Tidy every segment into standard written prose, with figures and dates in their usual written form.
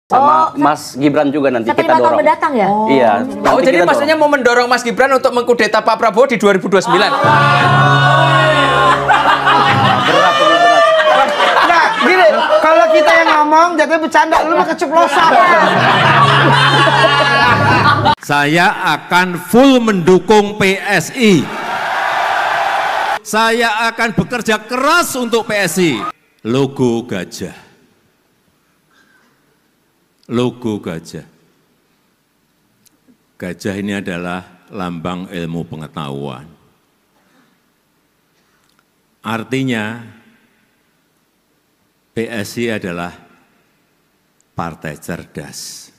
Sama Mas Gibran juga nanti kita dorong. Tahun mendatang ya? Iya. Oh, jadi maksudnya mau mendorong Mas Gibran untuk mengkudeta Pak Prabowo di 2029? Berat. Nah, gini, kalau kita yang ngomong jatuhnya bercanda, lu mah keceplosan. Saya akan full mendukung PSI. Saya akan bekerja keras untuk PSI. Logo gajah. Logo gajah. Gajah ini adalah lambang ilmu pengetahuan. Artinya, PSI adalah partai cerdas.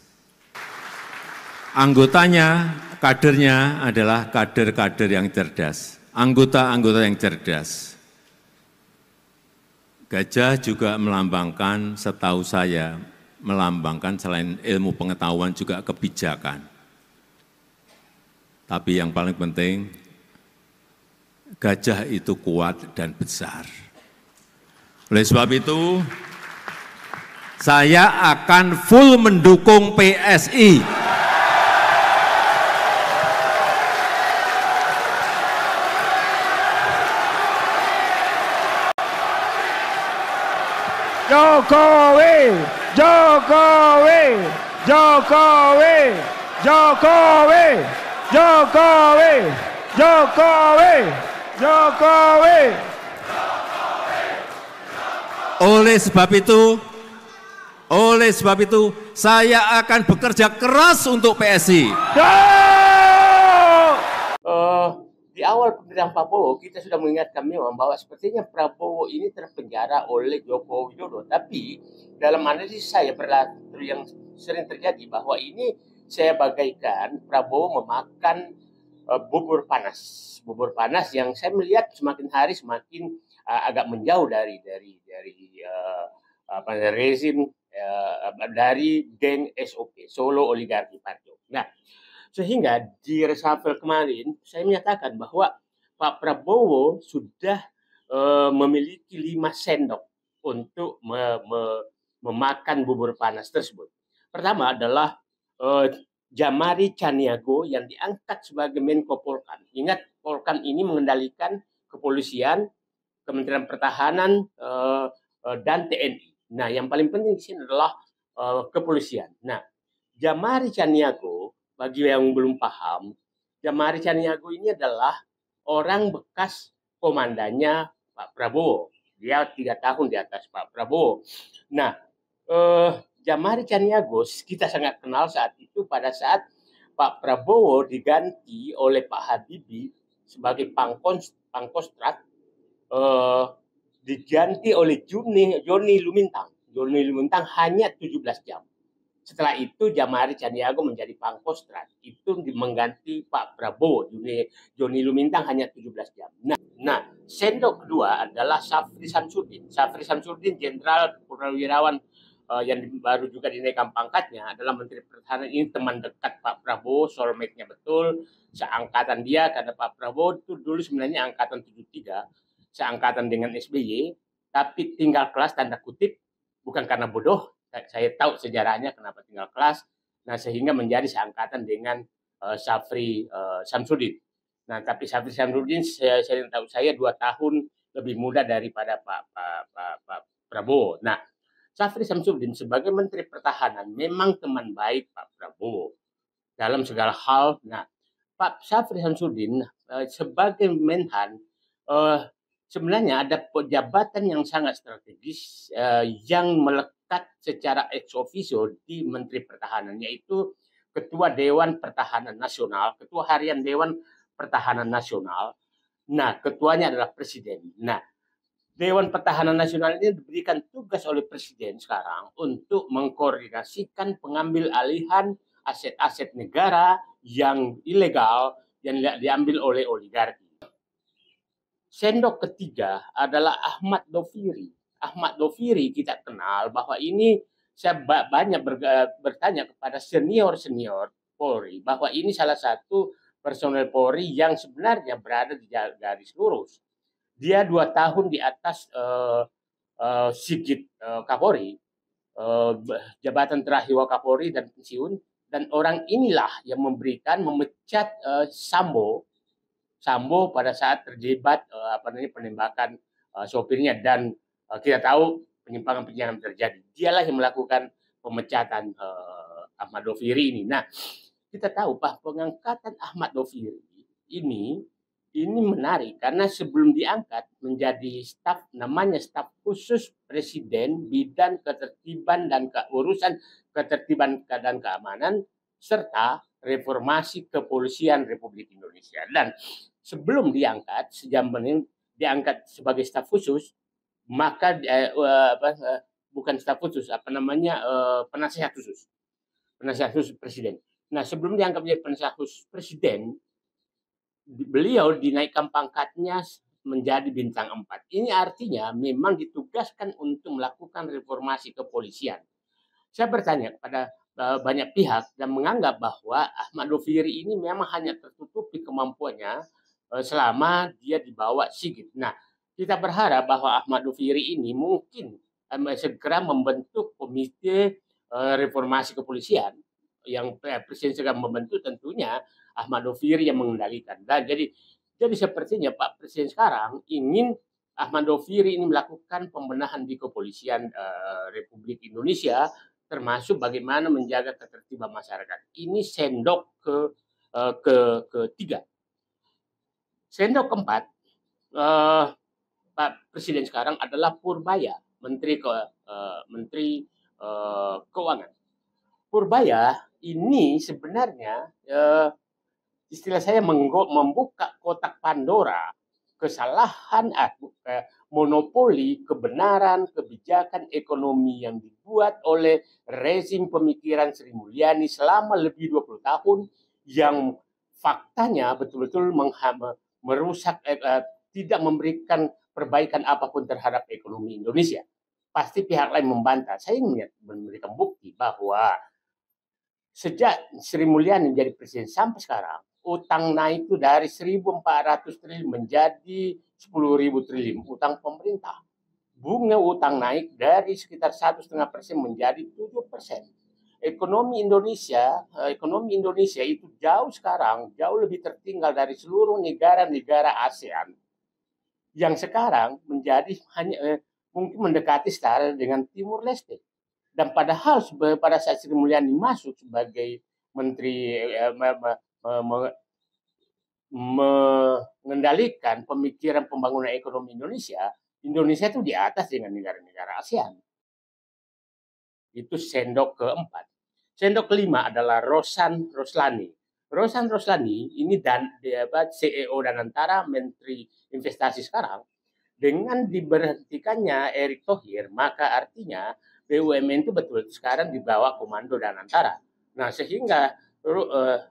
Anggotanya, kadernya adalah kader-kader yang cerdas. Anggota-anggota yang cerdas. Gajah juga melambangkan, setahu saya, melambangkan selain ilmu pengetahuan juga kebijakan. Tapi yang paling penting, gajah itu kuat dan besar. Oleh sebab itu, saya akan full mendukung PSI. Jokowi, Jokowi, Jokowi, Jokowi, Jokowi, Jokowi, Jokowi. Oleh sebab itu, saya akan bekerja keras untuk PSI. Di awal pemerintahan Prabowo, kita sudah mengingatkan memang bahwa sepertinya Prabowo ini terpenjara oleh Joko Widodo. Tapi dalam analisis saya berlaku yang sering terjadi bahwa ini saya bagaikan Prabowo memakan bubur panas yang saya melihat semakin hari semakin agak menjauh dari rezim dari geng SOP Solo Oligarki Party. Nah, sehingga di reshuffle kemarin saya menyatakan bahwa Pak Prabowo sudah memiliki 5 sendok untuk memakan bubur panas tersebut. Pertama adalah Jamari Caniago yang diangkat sebagai Menko Polkam. Ingat, Polkam ini mengendalikan kepolisian, Kementerian Pertahanan, dan TNI. Nah, yang paling penting di sini adalah kepolisian. Nah, Jamari Caniago, bagi yang belum paham, Jamari Caniago ini adalah orang bekas komandannya Pak Prabowo. Dia 3 tahun di atas Pak Prabowo. Nah, Jamari Caniago kita sangat kenal saat itu pada saat Pak Prabowo diganti oleh Pak Habibie sebagai Pangkostrat, diganti oleh Joni Lumintang. Joni Lumintang hanya 17 jam. Setelah itu Jamari Caniago menjadi Pangkostrat. Itu mengganti Pak Prabowo. Joni Lumintang hanya 17 jam. Nah, sendok kedua adalah Syafri Samsudin. Syafri Samsudin, jenderal purnawirawan yang baru juga dinaikkan pangkatnya, adalah Menteri Pertahanan. Ini teman dekat Pak Prabowo, soulmate-nya betul. Seangkatan dia, karena Pak Prabowo itu dulu sebenarnya angkatan 73, seangkatan dengan SBY, tapi tinggal kelas tanda kutip, bukan karena bodoh. Saya tahu sejarahnya kenapa tinggal kelas, nah sehingga menjadi seangkatan dengan Syafri Samsudin. Nah, tapi Syafri Samsudin saya tahu 2 tahun lebih muda daripada Pak Prabowo. Nah, Syafri Samsudin sebagai Menteri Pertahanan memang teman baik Pak Prabowo dalam segala hal. Nah, Pak Syafri Samsudin sebagai Menhan sebenarnya ada jabatan yang sangat strategis yang melekat secara ex officio di Menteri Pertahanan, yaitu Ketua Dewan Pertahanan Nasional, Ketua Harian Dewan Pertahanan Nasional. Nah, ketuanya adalah Presiden. Nah, Dewan Pertahanan Nasional ini diberikan tugas oleh Presiden sekarang untuk mengkoordinasikan pengambil alihan aset-aset negara yang ilegal yang diambil oleh oligarki. Sendok ketiga adalah Ahmad Doviri. Ahmad Doviri kita kenal bahwa ini saya banyak bertanya kepada senior-senior Polri bahwa ini salah satu personel Polri yang sebenarnya berada di garis lurus. Dia 2 tahun di atas Sigit Kapolri. jabatan terakhir Wakapolri dan pensiun, dan orang inilah yang memecat Sambo pada saat terlibat penembakan sopirnya, dan kita tahu penyimpangan terjadi. Dialah yang melakukan pemecatan Ahmad Doviri ini. Nah, kita tahu bahwa pengangkatan Ahmad Doviri ini menarik karena sebelum diangkat menjadi namanya staf khusus Presiden bidang ketertiban dan urusan ketertiban dan keamanan serta reformasi kepolisian Republik Indonesia. Dan sebelum diangkat, diangkat sebagai staf khusus, maka bukan staf khusus, penasihat khusus Presiden. Nah, sebelum diangkat menjadi penasihat khusus Presiden, beliau dinaikkan pangkatnya menjadi bintang 4. Ini artinya memang ditugaskan untuk melakukan reformasi kepolisian. Saya bertanya kepada banyak pihak dan menganggap bahwa Ahmad Doviri ini memang hanya tertutupi kemampuannya selama dia dibawa Sigit. Nah, kita berharap bahwa Ahmad Doviri ini mungkin segera membentuk komite reformasi kepolisian yang Presiden segera membentuk, tentunya Ahmad Doviri yang mengendalikan. Dan jadi sepertinya Pak Presiden sekarang ingin Ahmad Doviri ini melakukan pembenahan di kepolisian Republik Indonesia, termasuk bagaimana menjaga ketertiban masyarakat. Ini sendok ketiga. Sendok keempat, Pak Presiden sekarang adalah Purbaya, Menteri Keuangan. Purbaya ini sebenarnya istilah saya membuka kotak Pandora kesalahan monopoli kebenaran kebijakan ekonomi yang dibuat oleh rezim pemikiran Sri Mulyani selama lebih 20 tahun, yang faktanya betul-betul merusak, tidak memberikan perbaikan apapun terhadap ekonomi Indonesia. Pasti pihak lain membantah. Saya ingin memberikan bukti bahwa sejak Sri Mulyani menjadi presiden sampai sekarang, utang naik itu dari 1.400 triliun menjadi 10.000 triliun utang pemerintah. Bunga utang naik dari sekitar 1,5% menjadi 7%. Ekonomi Indonesia itu jauh lebih tertinggal dari seluruh negara-negara ASEAN yang sekarang menjadi hanya mungkin mendekati setara dengan Timur Leste. Dan padahal pada saat Sri Mulyani masuk sebagai menteri mengendalikan pemikiran pembangunan ekonomi Indonesia itu di atas dengan negara-negara ASEAN. Itu sendok keempat. Sendok kelima adalah Rosan Roslani. Rosan Roslani ini CEO Danantara, Menteri Investasi sekarang. Dengan diberhentikannya Erick Thohir, maka artinya BUMN itu betul sekarang di bawah komando Danantara. Nah, sehingga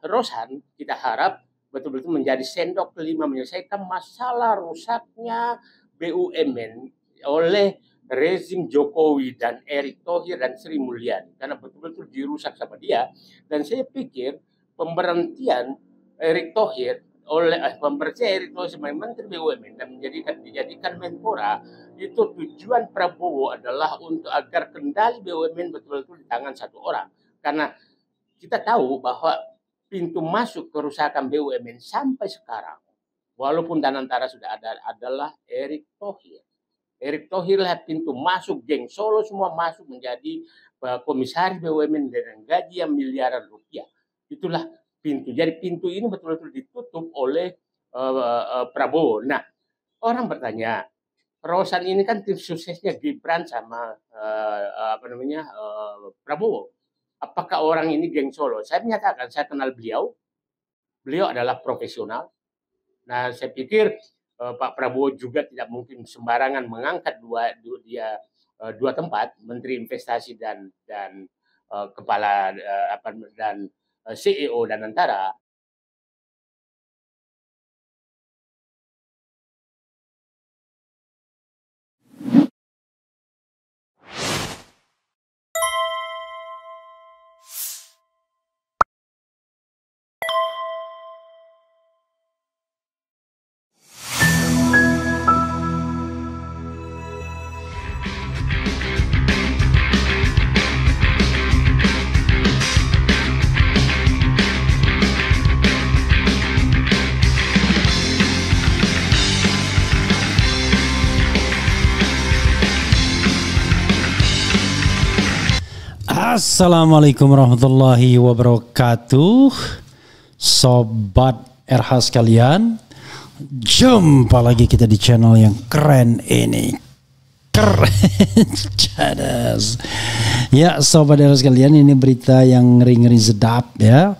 Rosan kita harap betul-betul menjadi sendok kelima menyelesaikan masalah rusaknya BUMN oleh rezim Jokowi dan Erick Thohir dan Sri Mulyani, karena betul-betul dirusak sama dia. Dan saya pikir pemberhentian Erick Thohir sebagai Menteri BUMN dan dijadikan Menpora, itu tujuan Prabowo adalah untuk agar kendali BUMN betul-betul di tangan satu orang. Karena kita tahu bahwa pintu masuk kerusakan BUMN sampai sekarang, walaupun Danantara sudah ada, adalah Erick Thohir. Erick Thohir lah pintu masuk, geng Solo semua masuk menjadi komisaris BUMN dengan gaji yang miliaran rupiah. Itulah pintu. Jadi pintu ini betul-betul ditutup oleh Prabowo. Nah, orang bertanya, Rosan ini kan tim suksesnya Gibran sama Prabowo. Apakah orang ini geng Solo? Saya menyatakan, saya kenal beliau. Beliau adalah profesional. Nah, saya pikir Pak Prabowo juga tidak mungkin sembarangan mengangkat dua tempat, Menteri Investasi dan kepala dan CEO Danantara. Assalamualaikum warahmatullahi wabarakatuh. Sobat RH sekalian, jumpa lagi kita di channel yang keren ini. Keren, cadas. Ya, sobat RH sekalian, ini berita yang ngeri-ngeri sedap ya.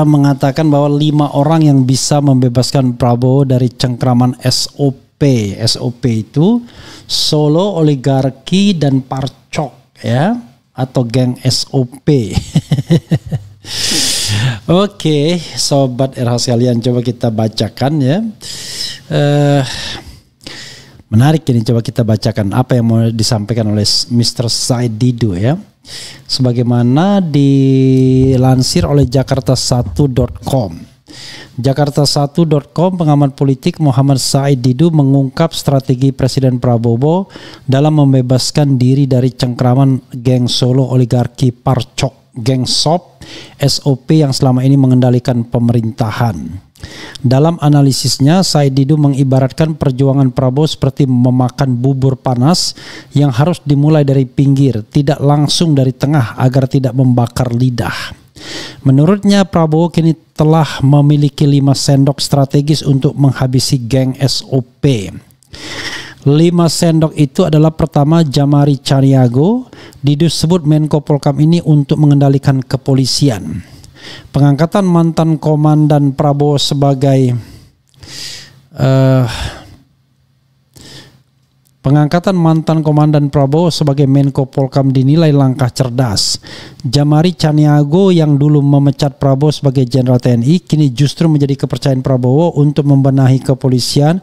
Mengatakan bahwa 5 orang yang bisa membebaskan Prabowo dari cengkraman SOP. SOP itu Solo Oligarki dan Parcok ya, atau geng SOP. Oke, sobat RH sekalian, coba kita bacakan ya. Menarik ini, coba kita bacakan apa yang mau disampaikan oleh Mr. Said Didu ya. Sebagaimana dilansir oleh Jakarta1.com. Jakarta1.com, pengamat politik Muhammad Said Didu mengungkap strategi Presiden Prabowo dalam membebaskan diri dari cengkraman geng Solo Oligarki Parcok, geng SOP yang selama ini mengendalikan pemerintahan. Dalam analisisnya, Said Didu mengibaratkan perjuangan Prabowo seperti memakan bubur panas yang harus dimulai dari pinggir, tidak langsung dari tengah agar tidak membakar lidah. Menurutnya, Prabowo kini telah memiliki 5 sendok strategis untuk menghabisi geng SOP. 5 sendok itu adalah: pertama, Jamari Caniago. Didu sebut Menko Polkam ini untuk mengendalikan kepolisian. Pengangkatan mantan komandan Prabowo sebagai Menko Polkam dinilai langkah cerdas. Jamari Caniago yang dulu memecat Prabowo sebagai Jenderal TNI kini justru menjadi kepercayaan Prabowo untuk membenahi kepolisian,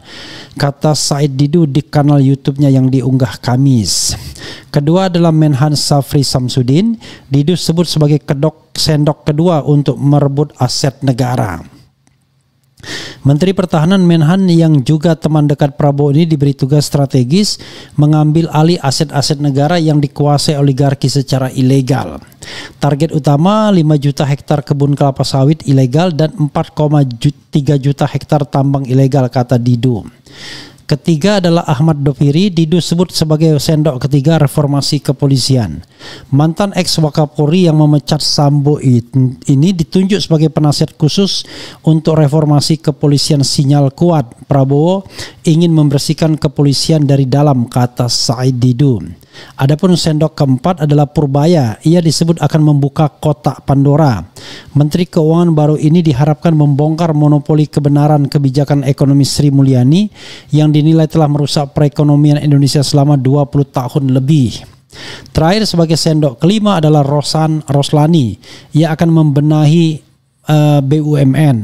kata Said Didu di kanal YouTube-nya yang diunggah Kamis. Kedua adalah Menhan Safri Samsudin. Didu sebut sebagai sendok kedua untuk merebut aset negara. Menteri Pertahanan Menhan yang juga teman dekat Prabowo ini diberi tugas strategis mengambil alih aset-aset negara yang dikuasai oligarki secara ilegal. Target utama 5 juta hektar kebun kelapa sawit ilegal dan 4,3 juta hektar tambang ilegal, kata Didu. Ketiga adalah Ahmad Doviri. Didu sebut sebagai sendok ketiga reformasi kepolisian. Mantan ex-Wakapolri yang memecat Sambo ini ditunjuk sebagai penasihat khusus untuk reformasi kepolisian. Sinyal kuat Prabowo ingin membersihkan kepolisian dari dalam, kata Said Didu. Adapun sendok keempat adalah Purbaya. Ia disebut akan membuka kotak Pandora. Menteri Keuangan baru ini diharapkan membongkar monopoli kebenaran kebijakan ekonomi Sri Mulyani yang dinilai telah merusak perekonomian Indonesia selama 20 tahun lebih. Terakhir sebagai sendok kelima adalah Roslani. Ia akan membenahi BUMN.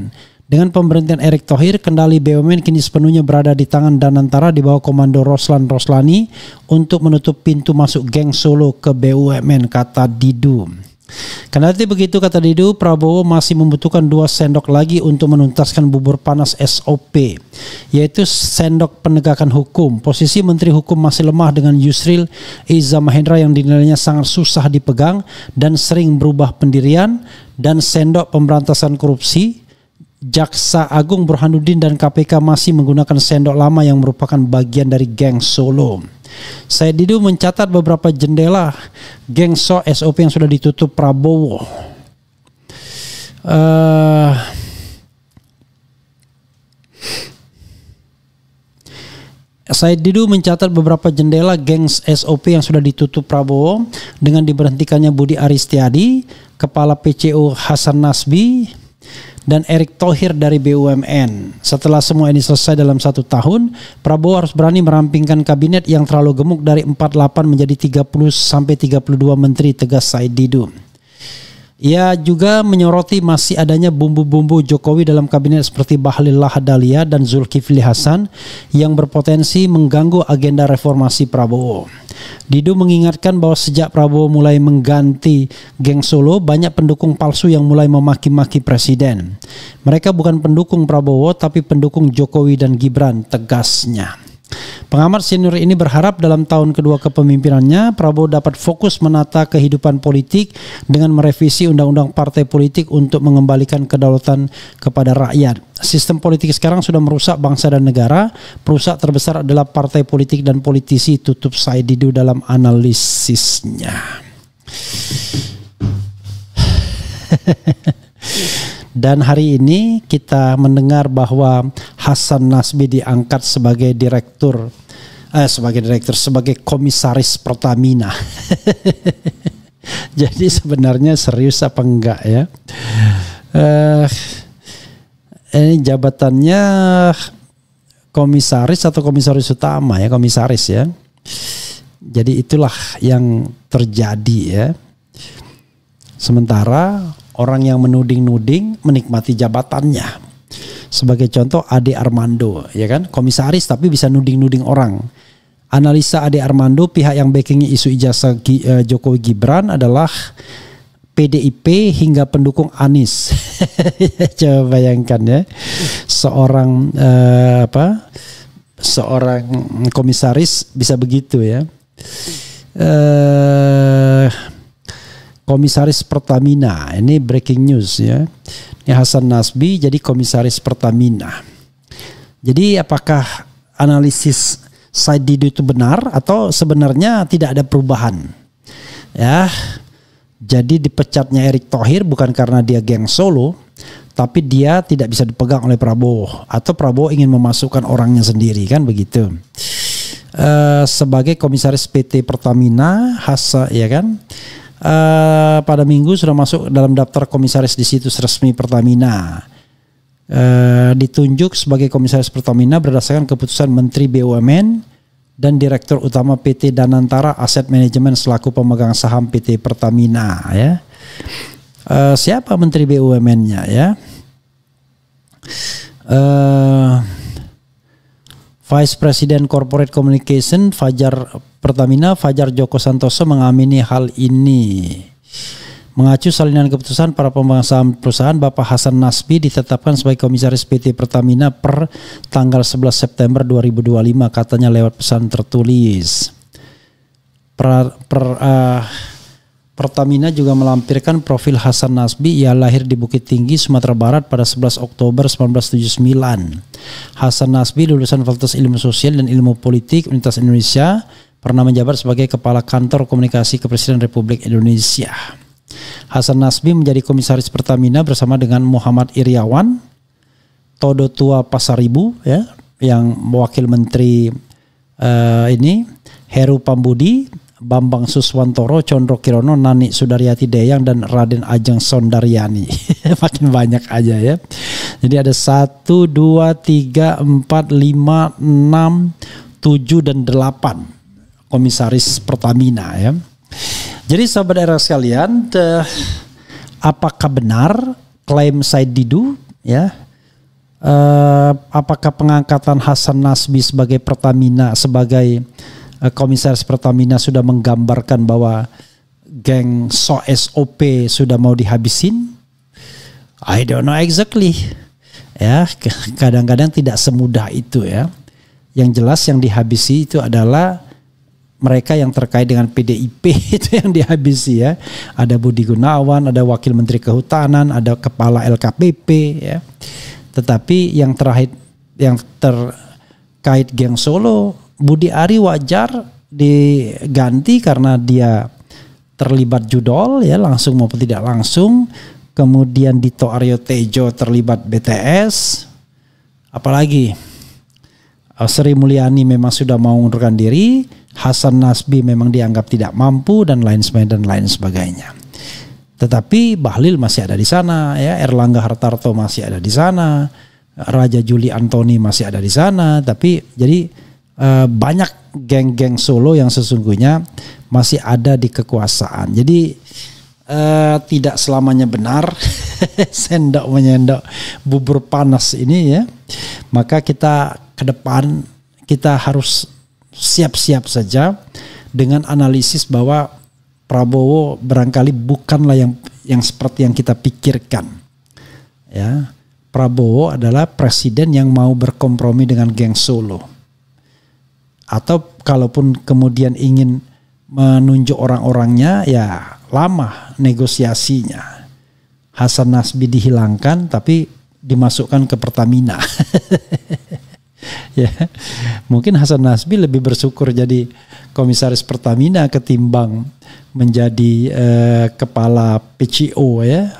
Dengan pemberhentian Erick Thohir, kendali BUMN kini sepenuhnya berada di tangan Danantara di bawah komando Roslan Roslani untuk menutup pintu masuk geng Solo ke BUMN, kata Didu. Kendati begitu, kata Didu, Prabowo masih membutuhkan 2 sendok lagi untuk menuntaskan bubur panas SOP, yaitu sendok penegakan hukum. Posisi Menteri Hukum masih lemah dengan Yusril Iza Mahendra yang dinilainya sangat susah dipegang dan sering berubah pendirian, dan sendok pemberantasan korupsi. Jaksa Agung Burhanuddin dan KPK masih menggunakan sendok lama yang merupakan bagian dari geng Solo. Said Didu mencatat beberapa jendela geng SOP yang sudah ditutup Prabowo. Said Didu mencatat beberapa jendela geng SOP yang sudah ditutup Prabowo dengan diberhentikannya Budi Aristiadi, Kepala PCO Hasan Nasbi, dan Erick Thohir dari BUMN. Setelah semua ini selesai dalam 1 tahun, Prabowo harus berani merampingkan kabinet yang terlalu gemuk dari 48 menjadi 30-32 menteri, tegas Said Didu. Ia juga menyoroti masih adanya bumbu-bumbu Jokowi dalam kabinet seperti Bahlil Lahadalia dan Zulkifli Hasan yang berpotensi mengganggu agenda reformasi Prabowo. Didu mengingatkan bahwa sejak Prabowo mulai mengganti geng Solo, banyak pendukung palsu yang mulai memaki-maki presiden. Mereka bukan pendukung Prabowo tapi pendukung Jokowi dan Gibran, tegasnya. Pengamat senior ini berharap dalam tahun kedua kepemimpinannya Prabowo dapat fokus menata kehidupan politik dengan merevisi undang-undang partai politik untuk mengembalikan kedaulatan kepada rakyat. Sistem politik sekarang sudah merusak bangsa dan negara. Perusak terbesar adalah partai politik dan politisi, tutup Said Didu dalam analisisnya. Dan hari ini kita mendengar bahwa Hasan Nasbi diangkat sebagai sebagai komisaris Pertamina. Jadi sebenarnya serius apa enggak ya? Ini jabatannya komisaris atau komisaris utama ya, komisaris ya. Jadi itulah yang terjadi ya. Sementara orang yang menuding-nuding menikmati jabatannya. Sebagai contoh Ade Armando, ya kan, komisaris tapi bisa nuding-nuding orang. Analisa Ade Armando, pihak yang backing isu ijazah Jokowi Gibran adalah PDIP hingga pendukung Anies. Coba bayangkan ya, seorang seorang komisaris bisa begitu ya. Komisaris Pertamina, ini breaking news ya. Ini Hasan Nasbi jadi komisaris Pertamina. Jadi apakah analisis Said Didu itu benar atau sebenarnya tidak ada perubahan? Ya, jadi dipecatnya Erick Thohir bukan karena dia geng Solo, tapi dia tidak bisa dipegang oleh Prabowo atau Prabowo ingin memasukkan orangnya sendiri, kan begitu. Sebagai komisaris PT Pertamina, ya kan. Pada minggu sudah masuk dalam daftar komisaris di situs resmi Pertamina. Ditunjuk sebagai komisaris Pertamina berdasarkan keputusan Menteri BUMN dan Direktur Utama PT Danantara Asset Management selaku pemegang saham PT Pertamina ya. Siapa Menteri BUMN-nya ya? Vice President Corporate Communication Pertamina Fajar Joko Santoso mengamini hal ini. Mengacu salinan keputusan para pemegang saham perusahaan, Bapak Hasan Nasbi ditetapkan sebagai komisaris PT Pertamina per tanggal 11 September 2025, katanya lewat pesan tertulis. Pertamina juga melampirkan profil Hasan Nasbi. Ia lahir di Bukit Tinggi, Sumatera Barat pada 11 Oktober 1979. Hasan Nasbi lulusan Fakultas Ilmu Sosial dan Ilmu Politik Universitas Indonesia, pernah menjabat sebagai Kepala Kantor Komunikasi Kepresidenan Republik Indonesia. Hasan Nasbi menjadi komisaris Pertamina bersama dengan Muhammad Iriawan, Todo Tua Pasaribu ya, yang wakil menteri Heru Pambudi, Bambang Suswantoro, Condro Kirono, Nani Sudaryati Deyang, dan Raden Ajeng Sondaryani. Makin banyak aja ya. Jadi ada 1, 2, 3, 4, 5, 6, 7, dan 8 komisaris Pertamina ya. Jadi sahabat era sekalian, apakah benar klaim Said Didu ya? Apakah pengangkatan Hasan Nasbi sebagai Pertamina, sebagai komisaris Pertamina sudah menggambarkan bahwa geng SOP sudah mau dihabisin? I don't know exactly. Ya, kadang-kadang tidak semudah itu ya. Yang jelas yang dihabisi itu adalah mereka yang terkait dengan PDIP itu yang dihabisi ya. Ada Budi Gunawan, ada Wakil Menteri Kehutanan, ada Kepala LKPP ya. Tetapi yang terakhir yang terkait geng Solo, Budi Ari wajar diganti karena dia terlibat judol ya, langsung maupun tidak langsung. Kemudian Dito Aryo Tejo terlibat BTS. Apalagi Sri Mulyani memang sudah mau mengundurkan diri. Hasan Nasbi memang dianggap tidak mampu dan lain sebagainya. Tetapi Bahlil masih ada di sana ya, Erlangga Hartarto masih ada di sana, Raja Juli Antoni masih ada di sana. Tapi jadi banyak geng-geng Solo yang sesungguhnya masih ada di kekuasaan. Jadi tidak selamanya benar sendok menyendok bubur panas ini ya. Maka kita ke depan kita harus siap-siap saja dengan analisis bahwa Prabowo barangkali bukanlah yang seperti yang kita pikirkan. Ya, Prabowo adalah presiden yang mau berkompromi dengan geng Solo. Atau kalaupun kemudian ingin menunjuk orang-orangnya, ya lama negosiasinya. Hasan Nasbi dihilangkan tapi dimasukkan ke Pertamina. Ya, mungkin Hasan Nasbi lebih bersyukur jadi komisaris Pertamina ketimbang menjadi kepala PCO ya,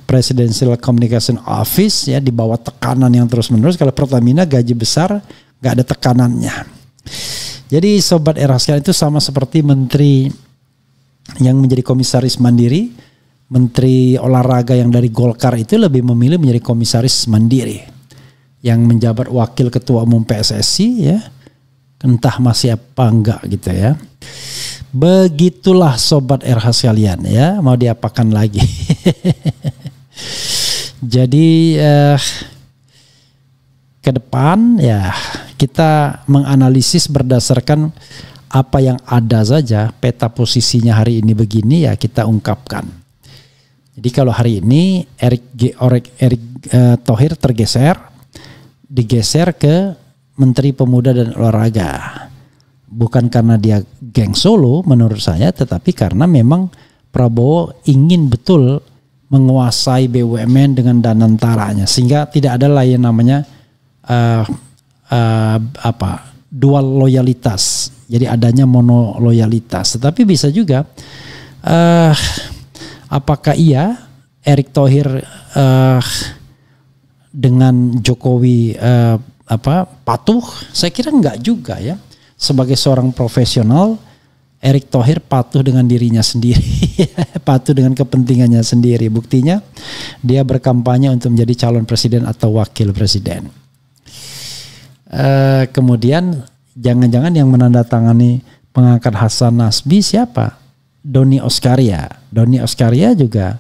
Presidential Communication Office ya, di bawah tekanan yang terus-menerus. Kalau Pertamina gaji besar, nggak ada tekanannya. Jadi sobat era sekalian, itu sama seperti menteri yang menjadi komisaris mandiri, menteri olahraga yang dari Golkar itu lebih memilih menjadi komisaris mandiri, yang menjabat wakil ketua umum PSSI ya, entah masih apa enggak gitu ya. Begitulah sobat RH sekalian ya, mau diapakan lagi. Jadi ke depan ya kita menganalisis berdasarkan apa yang ada saja. Peta posisinya hari ini begini ya, kita ungkapkan. Jadi kalau hari ini Erick Thohir digeser ke Menteri Pemuda dan Olahraga. Bukan karena dia geng Solo menurut saya, tetapi karena memang Prabowo ingin betul menguasai BUMN dengan danantaranya, sehingga tidak ada lah yang namanya dual loyalitas. Jadi adanya mono loyalitas. Tetapi bisa juga apakah iya Erick Thohir dengan Jokowi patuh? Saya kira enggak juga ya. Sebagai seorang profesional, Erick Thohir patuh dengan dirinya sendiri, patuh dengan kepentingannya sendiri. Buktinya dia berkampanye untuk menjadi calon presiden atau wakil presiden. Kemudian jangan-jangan yang menandatangani pengangkat Hasan Nasbi siapa? Doni Oskaria. Doni Oskaria juga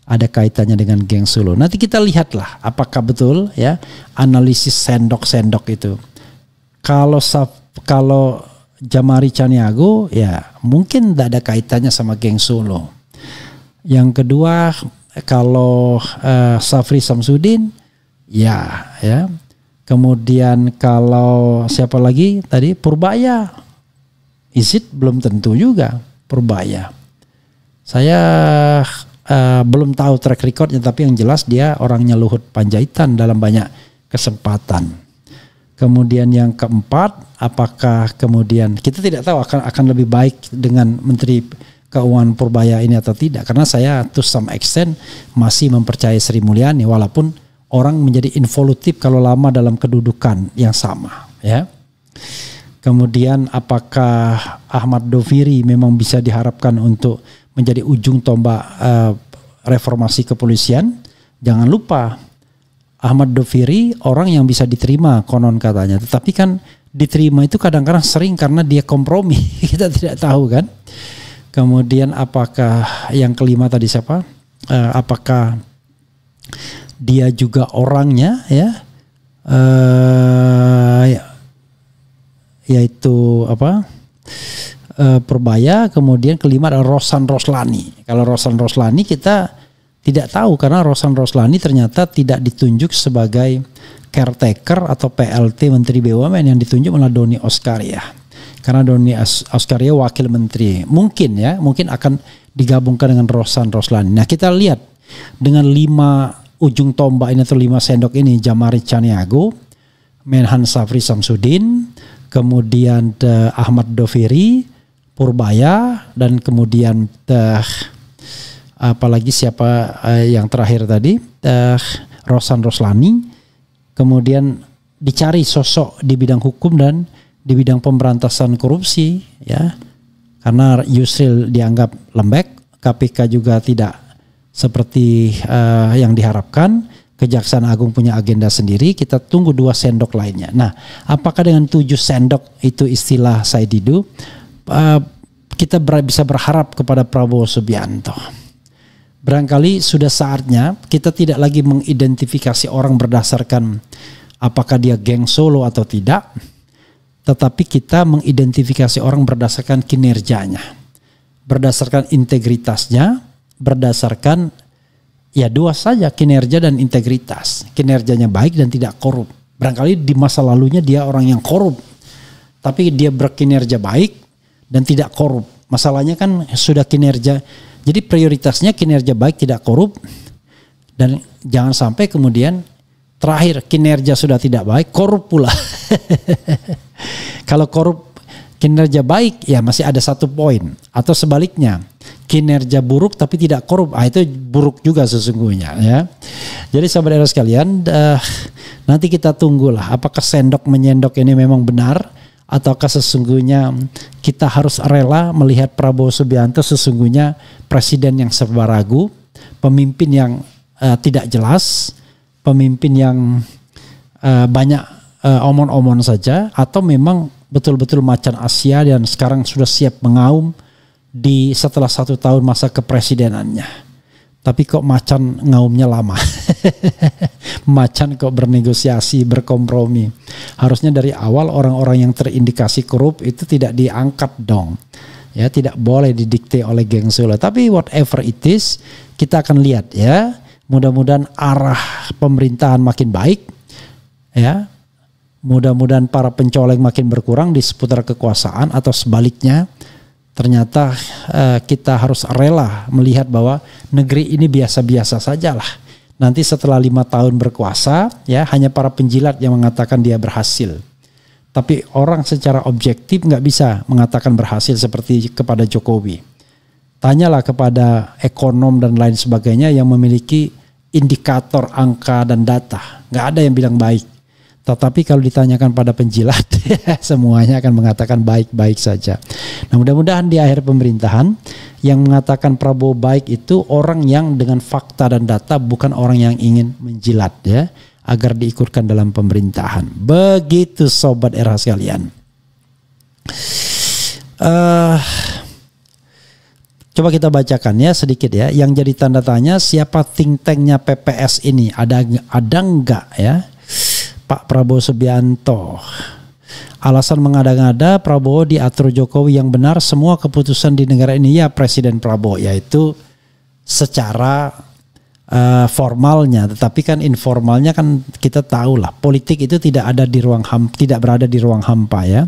ada kaitannya dengan geng Solo. Nanti kita lihatlah apakah betul ya analisis sendok-sendok itu. Kalau Jamari Caniago ya mungkin tidak ada kaitannya sama geng Solo. Yang kedua kalau Safri Samsudin ya. Kemudian kalau siapa lagi tadi, Purbaya, belum tentu juga Purbaya. Saya belum tahu track recordnya, tapi yang jelas dia orangnya Luhut Panjaitan dalam banyak kesempatan. Kemudian yang keempat, apakah kemudian kita tidak tahu akan lebih baik dengan Menteri Keuangan Purbaya ini atau tidak, karena saya to some extent masih mempercayai Sri Mulyani walaupun orang menjadi involutif kalau lama dalam kedudukan yang sama ya. Kemudian apakah Ahmad Doviri memang bisa diharapkan untuk menjadi ujung tombak reformasi kepolisian? Jangan lupa Ahmad Doviri orang yang bisa diterima konon katanya, tetapi kan diterima itu kadang-kadang sering karena dia kompromi. Kita tidak tahu kan. Kemudian apakah yang kelima tadi siapa? Apakah dia juga orangnya ya? Yaitu Purbaya. Kemudian kelima adalah Rosan Roslani. Kalau Rosan Roslani kita tidak tahu karena Rosan Roslani ternyata tidak ditunjuk sebagai caretaker atau PLT Menteri BUMN, yang ditunjuk oleh Doni Oskaria. Karena Doni Oskaria wakil menteri. Mungkin akan digabungkan dengan Rosan Roslani. Nah, kita lihat dengan 5 ujung tombak ini atau 5 sendok ini, Jamari Caniago, Menhan Safri Samsudin, kemudian Ahmad Doviri, Purbaya, dan kemudian apalagi siapa yang terakhir tadi, Rosan Roslani. Kemudian dicari sosok di bidang hukum dan di bidang pemberantasan korupsi ya, karena Yusril dianggap lembek, KPK juga tidak seperti yang diharapkan, Kejaksaan Agung punya agenda sendiri. Kita tunggu 2 sendok lainnya. Nah, apakah dengan 7 sendok itu istilah Said Didu, kita bisa berharap kepada Prabowo Subianto? Barangkali sudah saatnya kita tidak lagi mengidentifikasi orang berdasarkan apakah dia geng Solo atau tidak, tetapi kita mengidentifikasi orang berdasarkan kinerjanya, berdasarkan integritasnya, berdasarkan ya 2 saja, kinerja dan integritas. Kinerjanya baik dan tidak korup. Barangkali di masa lalunya dia orang yang korup, tapi dia berkinerja baik dan tidak korup. Masalahnya kan sudah kinerja. Jadi prioritasnya kinerja baik tidak korup, dan jangan sampai kemudian Terakhir, kinerja sudah tidak baik, korup pula. Kalau korup kinerja baik, ya masih ada 1 poin. Atau sebaliknya, kinerja buruk tapi tidak korup, itu buruk juga sesungguhnya ya. Jadi sahabat era sekalian, nanti kita tunggulah apakah sendok menyendok ini memang benar, ataukah sesungguhnya kita harus rela melihat Prabowo Subianto sesungguhnya presiden yang serba ragu, pemimpin yang tidak jelas, pemimpin yang banyak omon-omon saja, atau memang betul-betul macan Asia dan sekarang sudah siap mengaum setelah 1 tahun masa kepresidenannya. Tapi kok macan ngaumnya lama. Macan kok bernegosiasi, berkompromi. Harusnya dari awal orang-orang yang terindikasi korup itu tidak diangkat dong. Ya, tidak boleh didikte oleh geng Solo. Tapi whatever it is, kita akan lihat ya. Mudah-mudahan arah pemerintahan makin baik. Ya. Mudah-mudahan para pencoleng makin berkurang di seputar kekuasaan, atau sebaliknya ternyata kita harus rela melihat bahwa negeri ini biasa-biasa sajalah. Nanti setelah 5 tahun berkuasa, ya hanya para penjilat yang mengatakan dia berhasil. Tapi orang secara objektif nggak bisa mengatakan berhasil seperti kepada Jokowi. Tanyalah kepada ekonom dan lain sebagainya yang memiliki indikator angka dan data. Nggak ada yang bilang baik. Tetapi kalau ditanyakan pada penjilat, semuanya akan mengatakan baik-baik saja. Nah, mudah-mudahan di akhir pemerintahan yang mengatakan Prabowo baik itu orang yang dengan fakta dan data, bukan orang yang ingin menjilat ya, agar diikutkan dalam pemerintahan. Begitu sobat era sekalian. Coba kita bacakan ya sedikit ya. Yang jadi tanda tanya, siapa think tanknya PPS ini? Ada enggak ya? Pak Prabowo Subianto. Alasan mengada-ngada Prabowo diatur Jokowi yang benar semua keputusan di negara ini, ya Presiden Prabowo, yaitu secara formalnya, tetapi kan informalnya kan kita tahu lah, politik itu tidak ada di ruang tidak berada di ruang hampa ya.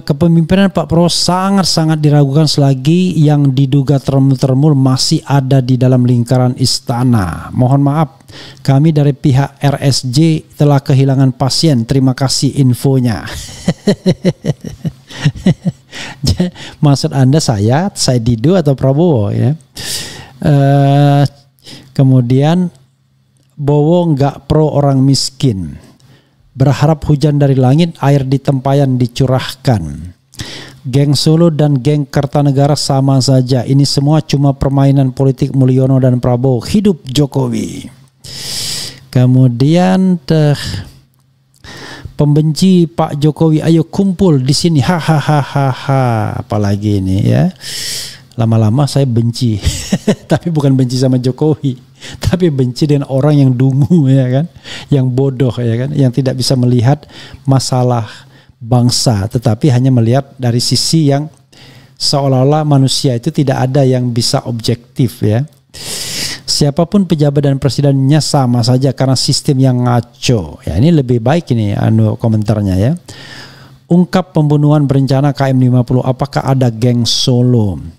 Kepemimpinan Pak Prabowo sangat-sangat diragukan selagi yang diduga termul-termul masih ada di dalam lingkaran istana. Mohon maaf, kami dari pihak RSJ telah kehilangan pasien. Terima kasih infonya. Maksud Anda saya Dido atau Prabowo ya? Kemudian Bowo nggak pro orang miskin. Berharap hujan dari langit, air di tempayan dicurahkan. Geng Solo dan geng Kertanegara sama saja. Ini semua cuma permainan politik Mulyono dan Prabowo. Hidup Jokowi. Kemudian pembenci Pak Jokowi, ayo kumpul di sini. Hahaha. Apalagi ini ya. Lama-lama saya benci. Tapi bukan benci sama Jokowi, tapi benci dengan orang yang dungu ya kan, yang bodoh ya kan, yang tidak bisa melihat masalah bangsa, tetapi hanya melihat dari sisi yang seolah-olah manusia itu tidak ada yang bisa objektif ya. Siapapun pejabat dan presidennya sama saja karena sistem yang ngaco. Ya, ini lebih baik ini komentarnya ya. Ungkap pembunuhan berencana KM50, apakah ada geng Solo?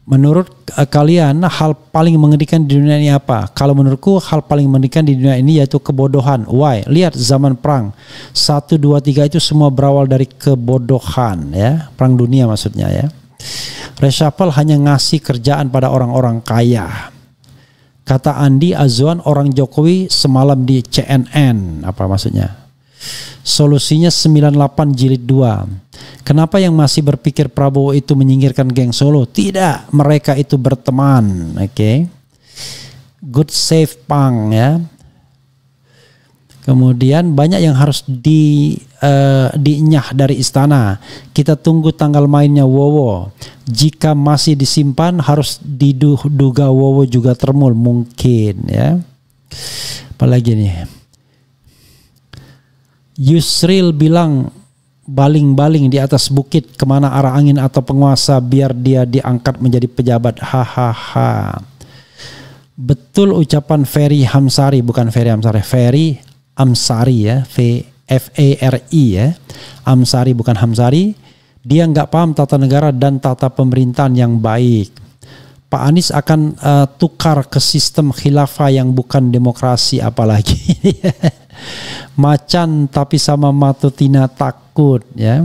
Menurut kalian hal paling mengerikan di dunia ini apa? Kalau menurutku hal paling mengerikan di dunia ini yaitu kebodohan. Why? Lihat zaman perang 1, 2, 3 itu semua berawal dari kebodohan ya. Perang dunia maksudnya ya. Reshuffle hanya ngasih kerjaan pada orang-orang kaya. Kata Andi Azwan orang Jokowi semalam di CNN. Apa maksudnya? Solusinya 98 jilid 2. Kenapa yang masih berpikir Prabowo itu menyingkirkan geng Solo? Tidak, mereka itu berteman. Oke. Good save Pang ya. Kemudian banyak yang harus dinyah dari istana. Kita tunggu tanggal mainnya Wowo. Jika masih disimpan harus diduga Wowo juga termul mungkin ya. Apalagi nih. Yusril bilang baling-baling di atas bukit kemana arah angin atau penguasa biar dia diangkat menjadi pejabat. Hahaha. Betul ucapan Ferry Hamsari, bukan Ferry Hamsari, Ferry Amsari ya, F-A-R-I ya, Amsari bukan Hamsari. Dia nggak paham tata negara dan tata pemerintahan yang baik. Pak Anies akan tukar ke sistem khilafah yang bukan demokrasi apalagi. Macan tapi sama Matutina takut ya.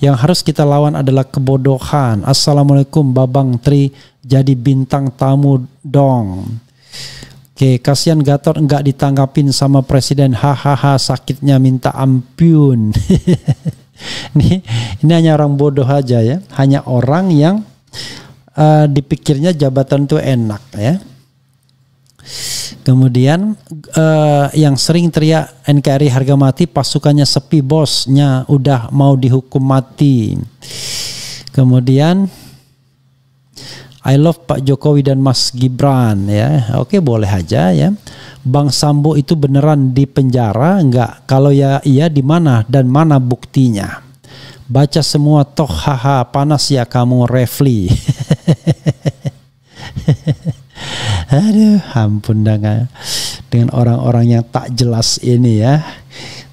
Yang harus kita lawan adalah kebodohan. Assalamualaikum Babang Tri, jadi bintang tamu dong. Oke, kasihan Gatot enggak ditanggapin sama presiden. Hahaha, sakitnya minta ampun. Ini hanya orang bodoh aja ya. Hanya orang yang dipikirnya jabatan itu enak ya. Kemudian yang sering teriak NKRI harga mati, pasukannya sepi, bosnya udah mau dihukum mati. Kemudian I love Pak Jokowi dan Mas Gibran ya. Oke, boleh aja ya. Bang Sambo itu beneran di penjara enggak? Kalau ya iya, di mana dan mana buktinya? Baca semua toh, haha, panas ya kamu Refli. Aduh, ampun dengan orang-orang yang tak jelas ini ya.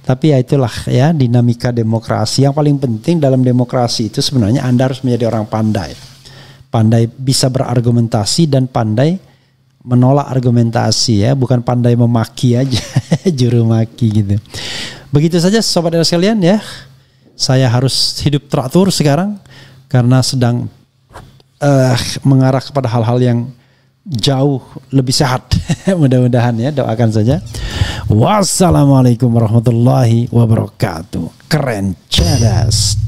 Tapi ya itulah ya dinamika demokrasi. Yang paling penting dalam demokrasi itu sebenarnya Anda harus menjadi orang pandai. Pandai bisa berargumentasi dan pandai menolak argumentasi ya, bukan pandai memaki aja, juru maki gitu. Begitu saja sobat dan sekalian ya. Saya harus hidup teratur sekarang karena sedang mengarah kepada hal-hal yang jauh lebih sehat. Mudah-mudahan ya, doakan saja. Wassalamualaikum warahmatullahi wabarakatuh. Keren, cerdas.